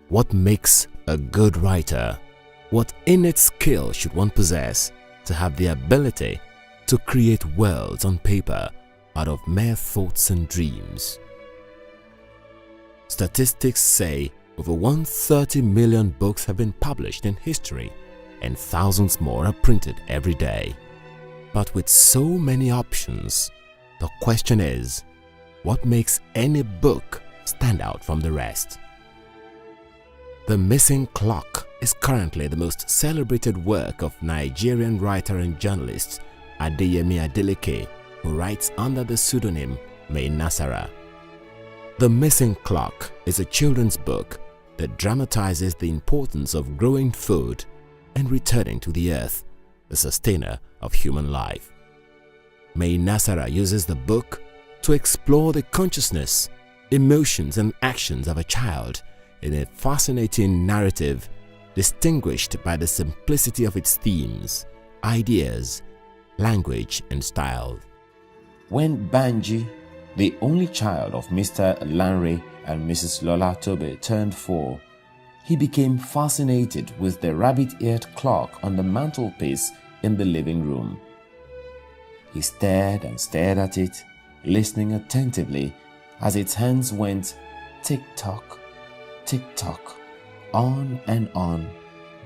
What makes a good writer? What innate skill should one possess to have the ability to create worlds on paper out of mere thoughts and dreams? Statistics say over 130 million books have been published in history and thousands more are printed every day. But with so many options, the question is, what makes any book stand out from the rest? The Missing Clock is currently the most celebrated work of Nigerian writer and journalist Adeyemi Adeleke, who writes under the pseudonym Mai Nasara. The Missing Clock is a children's book that dramatizes the importance of growing food and returning to the earth, the sustainer of human life. Mai Nasara uses the book to explore the consciousness, emotions and actions of a child in a fascinating narrative distinguished by the simplicity of its themes, ideas, language and style. When Banji, the only child of Mr. Lanre and Mrs. Lola Tobe, turned 4, he became fascinated with the rabbit-eared clock on the mantelpiece in the living room. He stared and stared at it, listening attentively as its hands went tick-tock, tick-tock, on and on,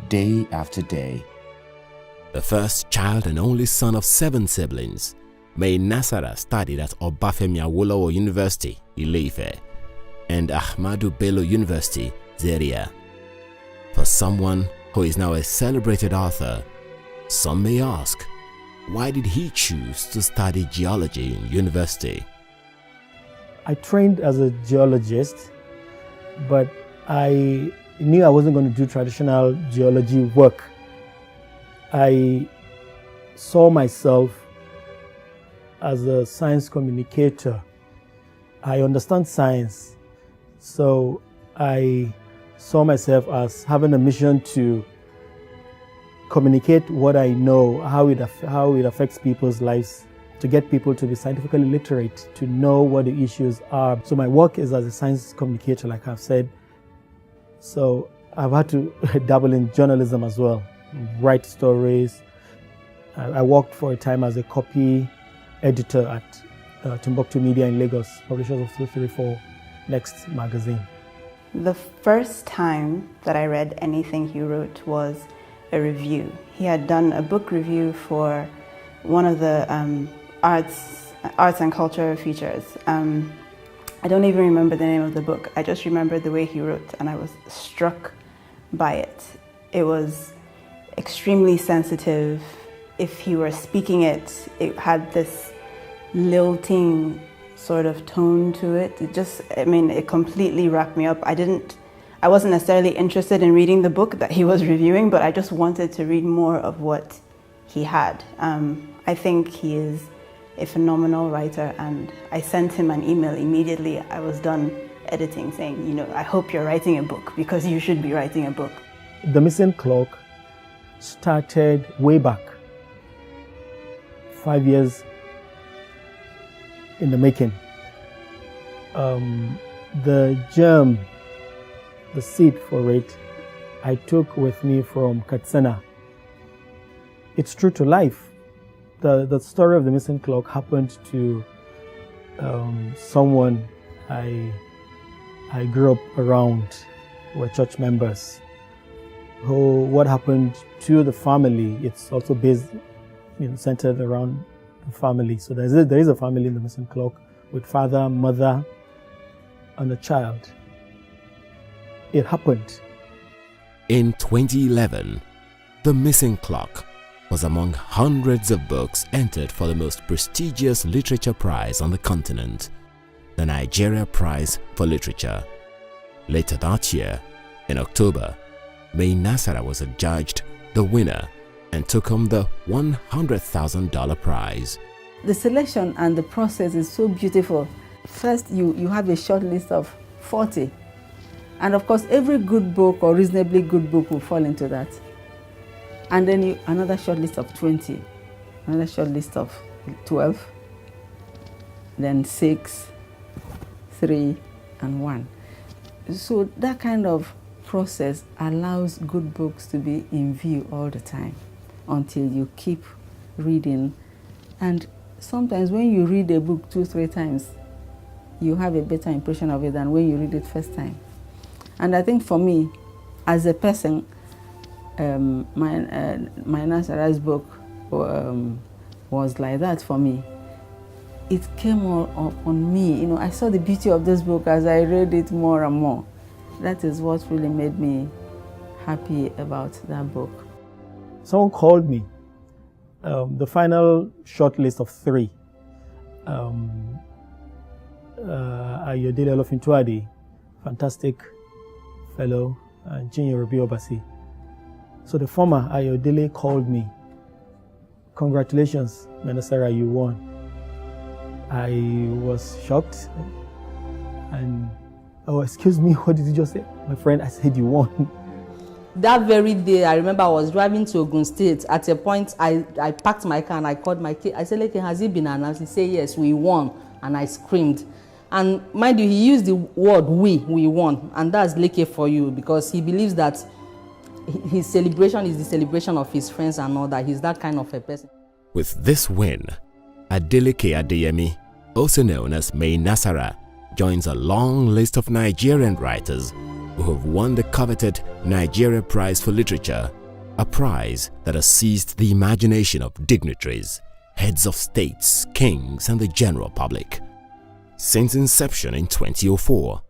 day after day. The first child and only son of 7 siblings, Mai Nasara studied at Obafemi Awolowo University, Ile-Ife, and Ahmadu Bello University, Zaria. For someone who is now a celebrated author, some may ask, why did he choose to study geology in university? I trained as a geologist, but I knew I wasn't going to do traditional geology work. I saw myself as a science communicator. I understand science, so I saw myself as having a mission to communicate what I know, how it affects people's lives, to get people to be scientifically literate, to know what the issues are. So my work is as a science communicator, like I've said. So I've had to dabble in journalism as well, write stories. I worked for a time as a copy editor at Timbuktu Media in Lagos, publishers of 234 Next magazine. The first time that I read anything he wrote was a review. He had done a book review for one of the arts and culture features. I don't even remember the name of the book. I just remember the way he wrote, and I was struck by it. It was extremely sensitive. If he were speaking it, it had this lilting sort of tone to it. It completely wrapped me up. I wasn't necessarily interested in reading the book that he was reviewing, but I just wanted to read more of what he had. I think he is a phenomenal writer, and I sent him an email immediately I was done editing saying, I hope you're writing a book because you should be writing a book. The Missing Clock started way back, 5 years in the making. The germ, the seed for it, I took with me from Katsina. It's true to life. The story of the Missing Clock happened to someone I grew up around, were church members. What happened to the family, it's also based, centered around the family. So there is a family in the Missing Clock with father, mother, and a child. It happened. In 2011, The Missing Clock was among hundreds of books entered for the most prestigious literature prize on the continent, the Nigeria Prize for Literature. Later that year, in October, Mai Nasara was adjudged the winner and took home the $100,000 prize. The selection and the process is so beautiful. First, you have a short list of 40. And of course, every good book or reasonably good book will fall into that. And then another short list of 20, another short list of 12, then 6, 3, and 1. So that kind of process allows good books to be in view all the time until you keep reading. And sometimes when you read a book 2-3 times, you have a better impression of it than when you read it first time. And I think for me, as a person, Mai Nasara's book was like that for me. It came all up on me. You know, I saw the beauty of this book as I read it more and more. That is what really made me happy about that book. Someone called me, the final short list of 3. Ayodele Olofintuade, fantastic fellow, and Junior Obiobasi. So the former Ayodele called me. Congratulations, Mai Nasara, you won. I was shocked and, oh, excuse me, what did you just say? My friend, I said you won. That very day, I remember I was driving to Ogun State. At a point, I parked my car and I called my kid. I said, "Leke, has it been announced?" He said, "Yes, we won." And I screamed. And mind you, he used the word we won. And that's Leke for you, because he believes that his celebration is the celebration of his friends and all that. He's that kind of a person. With this win, Adeleke Adeyemi, also known as Mai Nasara, joins a long list of Nigerian writers who have won the coveted Nigeria Prize for Literature, a prize that has seized the imagination of dignitaries, heads of states, kings, and the general public. Since inception in 2004,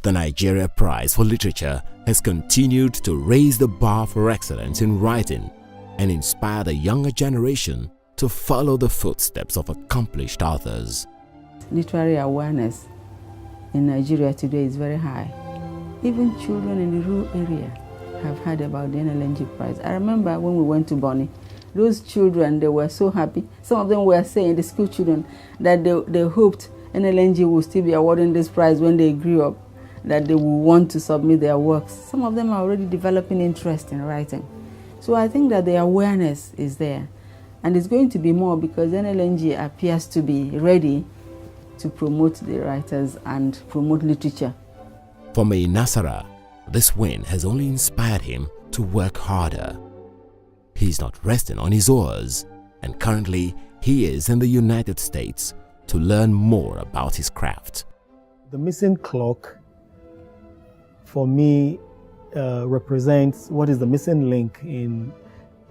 the Nigeria Prize for Literature has continued to raise the bar for excellence in writing and inspire the younger generation to follow the footsteps of accomplished authors. Literary awareness in Nigeria today is very high. Even children in the rural area have heard about the NLNG Prize. I remember when we went to Bode, those children, they were so happy. Some of them were saying, the school children, that they hoped NLNG would still be awarding this prize when they grew up, that they would want to submit their works. Some of them are already developing interest in writing. So I think that the awareness is there. And it's going to be more because NLNG appears to be ready to promote the writers and promote literature. For Mai Nasara, this win has only inspired him to work harder. He's not resting on his oars, and currently he is in the United States to learn more about his craft. The missing clock, for me, represents what is the missing link in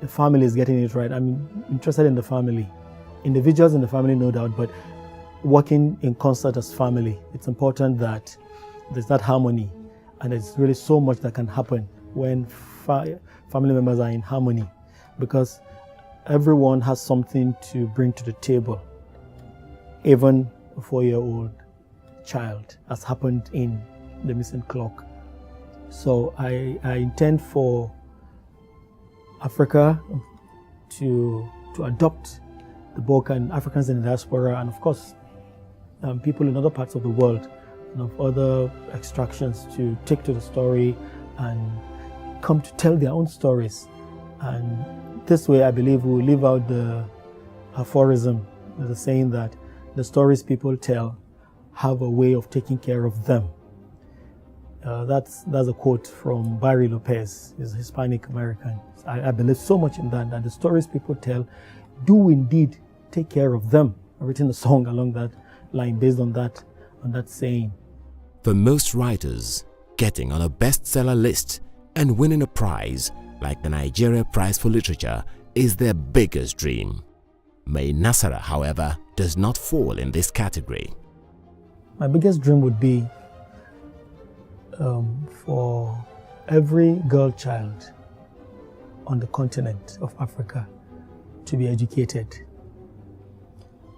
the family is getting it right. I'm interested in the family, individuals in the family, no doubt, but working in concert as family. It's important that there's that harmony, and there's really so much that can happen when family members are in harmony, because everyone has something to bring to the table. Even a 4-year-old child, as happened in The Missing Clock. So I intend for Africa to adopt the book, and Africans in the diaspora, and of course people in other parts of the world and of other extractions, to take to the story and come to tell their own stories. And this way I believe we will live out the aphorism, the saying that the stories people tell have a way of taking care of them. That's a quote from Barry Lopez, he's a Hispanic American. I believe so much in that the stories people tell do indeed take care of them. I've written a song along that line based on that saying. For most writers, getting on a bestseller list and winning a prize like the Nigeria Prize for Literature is their biggest dream. Mai Nasara, however, does not fall in this category. My biggest dream would be for every girl child on the continent of Africa to be educated,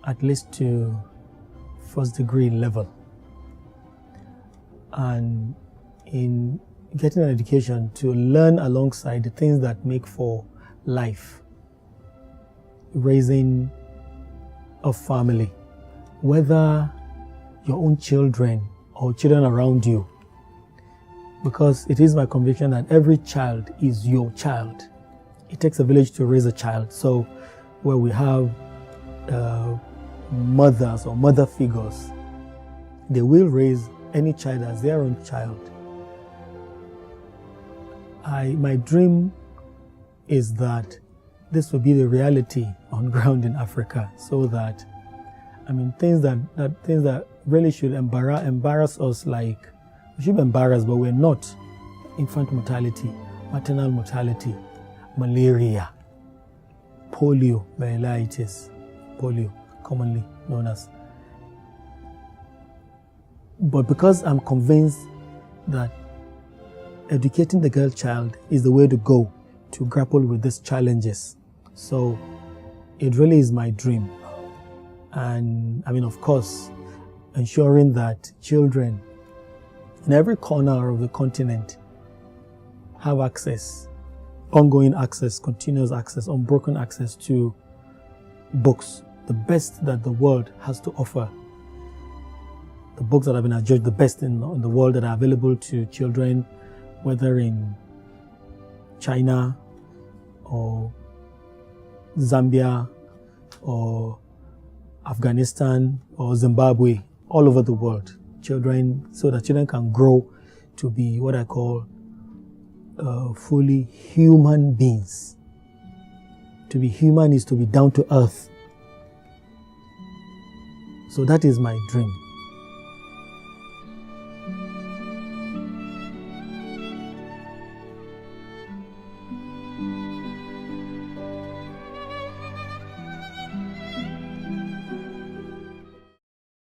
at least to first degree level. And in getting an education, to learn alongside the things that make for life, raising a family, whether your own children or children around you, because it is my conviction that every child is your child. It takes a village to raise a child. So where we have mothers or mother figures, they will raise any child as their own child. My dream is that this will be the reality on ground in Africa, so that, I mean, things that really should embarrass us, like, we should be embarrassed, but we're not. Infant mortality, maternal mortality, malaria, polio, polio, commonly known as. But because I'm convinced that educating the girl child is the way to go to grapple with these challenges, so it really is my dream. And I mean, of course, ensuring that children in every corner of the continent have access, ongoing access, continuous access, unbroken access to books, the best that the world has to offer, the books that have been adjudged the best in the world that are available to children, whether in China or Zambia or Afghanistan or Zimbabwe, all over the world, children, so that children can grow to be what I call fully human beings. To be human is to be down to earth. So that is my dream.